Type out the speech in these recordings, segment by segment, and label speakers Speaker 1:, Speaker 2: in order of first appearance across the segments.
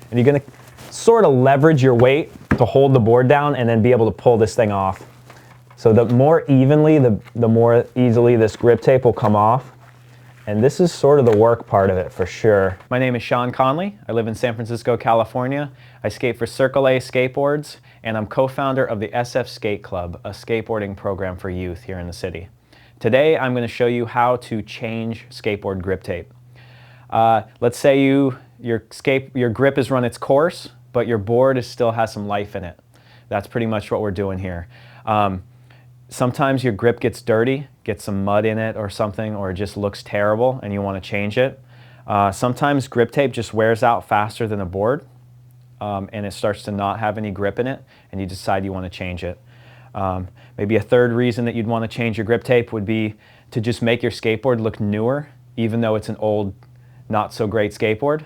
Speaker 1: And you're going to sort of leverage your weight to hold the board down and then be able to pull this thing off. So the more evenly, the more easily this grip tape will come off. And this is sort of the work part of it for sure. My name is Shawn Connelly. I live in San Francisco, California. I skate for Circle A Skateboards, and I'm co-founder of the SF Skate Club, a skateboarding program for youth here in the city. Today, I'm going to show you how to change skateboard grip tape. Let's say your grip has run its course, but your board still has some life in it. That's pretty much what we're doing here. Sometimes your grip gets dirty, gets some mud in it or something, or it just looks terrible and you want to change it. Sometimes grip tape just wears out faster than a board and it starts to not have any grip in it and you decide you want to change it. Maybe a third reason that you'd want to change your grip tape would be to just make your skateboard look newer, even though it's an old, not so great skateboard.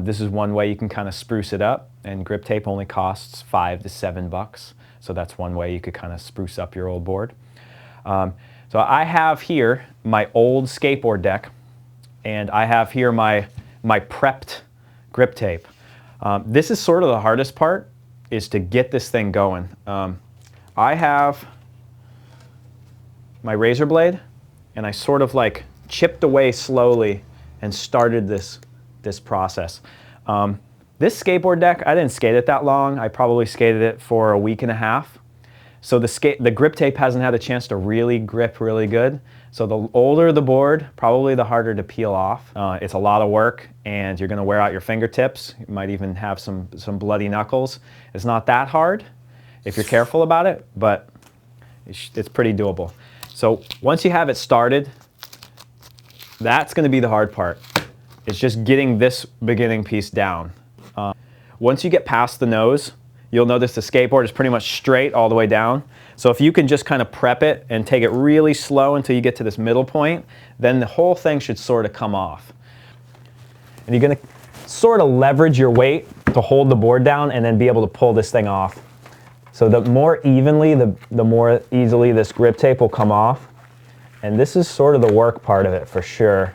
Speaker 1: This is one way you can kind of spruce it up, and grip tape only costs $5 to $7. So that's one way you could kind of spruce up your old board. So I have here my old skateboard deck, and I have here my prepped grip tape. This is sort of the hardest part, is to get this thing going. I have my razor blade, and I sort of like chipped away slowly and started this process. This skateboard deck, I didn't skate it that long. I probably skated it for a week and a half. So the grip tape hasn't had a chance to really grip really good. So the older the board, probably the harder to peel off. It's a lot of work and you're gonna wear out your fingertips. You might even have some bloody knuckles. It's not that hard if you're careful about it, but it's pretty doable. So once you have it started, that's gonna be the hard part. It's just getting this beginning piece down. Once you get past the nose, you'll notice the skateboard is pretty much straight all the way down. So if you can just kind of prep it and take it really slow until you get to this middle point, then the whole thing should sort of come off. And you're going to sort of leverage your weight to hold the board down and then be able to pull this thing off. So the more evenly, the more easily this grip tape will come off. And this is sort of the work part of it for sure.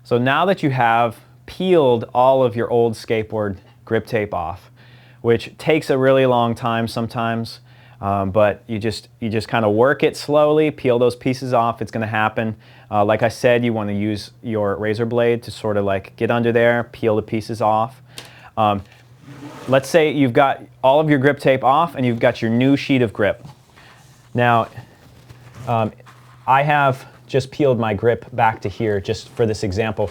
Speaker 1: So now that you have peeled all of your old skateboard grip tape off, which takes a really long time sometimes, but you just kind of work it slowly, peel those pieces off. It's going to happen. Like I said, you want to use your razor blade to sort of like get under there, peel the pieces off. Let's say you've got all of your grip tape off and you've got your new sheet of grip. Now, I have just peeled my grip back to here just for this example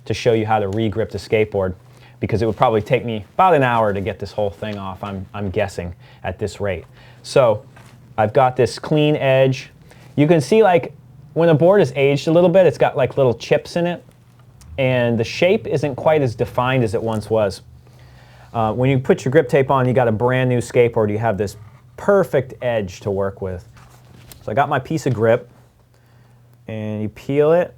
Speaker 1: to show you how to re-grip the skateboard, because it would probably take me about an hour to get this whole thing off, I'm guessing, at this rate. So I've got this clean edge. You can see like when a board is aged a little bit, it's got like little chips in it, and the shape isn't quite as defined as it once was. When you put your grip tape on, you got a brand new skateboard, you have this perfect edge to work with. So I got my piece of grip, and you peel it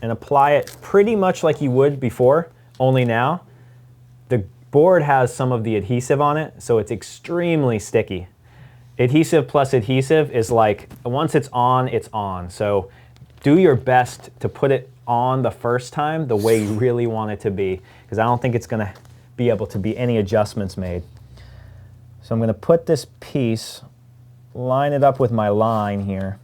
Speaker 1: and apply it pretty much like you would before, only now the board has some of the adhesive on it, so it's extremely sticky. Adhesive plus adhesive is like, once it's on, it's on. So do your best to put it on the first time the way you really want it to be, because I don't think it's gonna be able to be any adjustments made. So I'm gonna put this piece, line it up with my line here.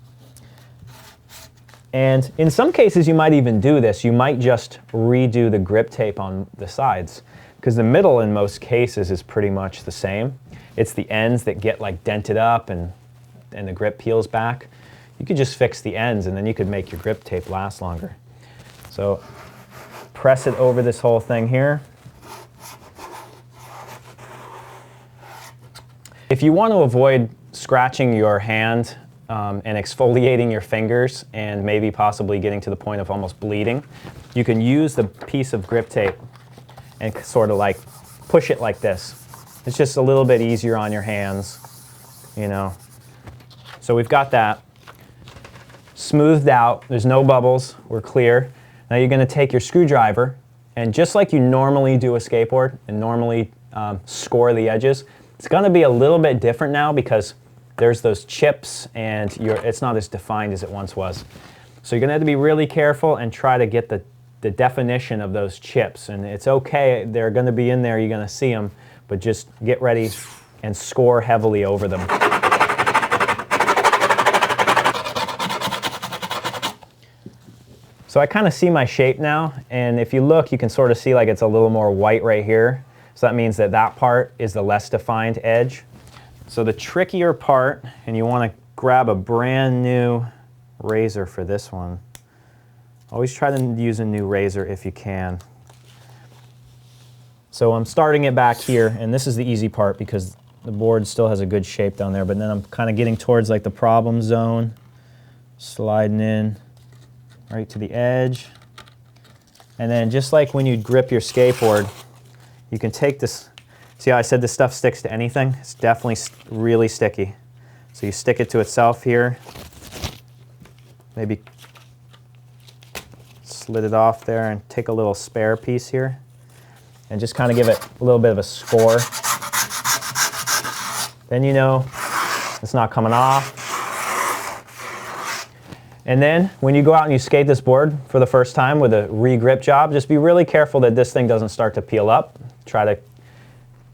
Speaker 1: And in some cases, you might even do this. You might just redo the grip tape on the sides, because the middle in most cases is pretty much the same. It's the ends that get like dented up and the grip peels back. You could just fix the ends and then you could make your grip tape last longer. So press it over this whole thing here. If you want to avoid scratching your hand and exfoliating your fingers and maybe possibly getting to the point of almost bleeding, you can use the piece of grip tape and sort of like push it like this. It's just a little bit easier on your hands, you know. So we've got that smoothed out. There's no bubbles. We're clear. Now you're going to take your screwdriver and just like you normally do a skateboard and normally score the edges, it's going to be a little bit different now because there's those chips and it's not as defined as it once was. So you're going to have to be really careful and try to get the the definition of those chips. And it's okay, they're going to be in there, you're going to see them, but just get ready and score heavily over them. So I kind of see my shape now, and if you look, you can sort of see like it's a little more white right here. So that means that that part is the less defined edge. So the trickier part, and you want to grab a brand new razor for this one. Always try to use a new razor if you can. So I'm starting it back here, and this is the easy part because the board still has a good shape down there, but then I'm kind of getting towards like the problem zone, sliding in right to the edge. And then just like when you grip your skateboard, you can take this, see how I said this stuff sticks to anything? It's definitely really sticky. So you stick it to itself here, maybe slid it off there and take a little spare piece here and just kind of give it a little bit of a score. Then you know it's not coming off. And then when you go out and you skate this board for the first time with a re-grip job, just be really careful that this thing doesn't start to peel up. Try to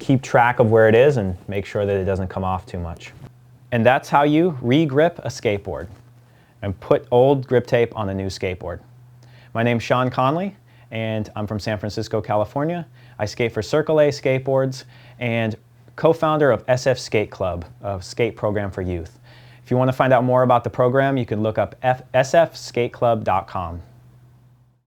Speaker 1: keep track of where it is and make sure that it doesn't come off too much. And that's how you re-grip a skateboard and put old grip tape on a new skateboard. My name's Shawn Connelly, and I'm from San Francisco, California. I skate for Circle A Skateboards and co-founder of SF Skate Club, a skate program for youth. If you want to find out more about the program, you can look up sfskateclub.com.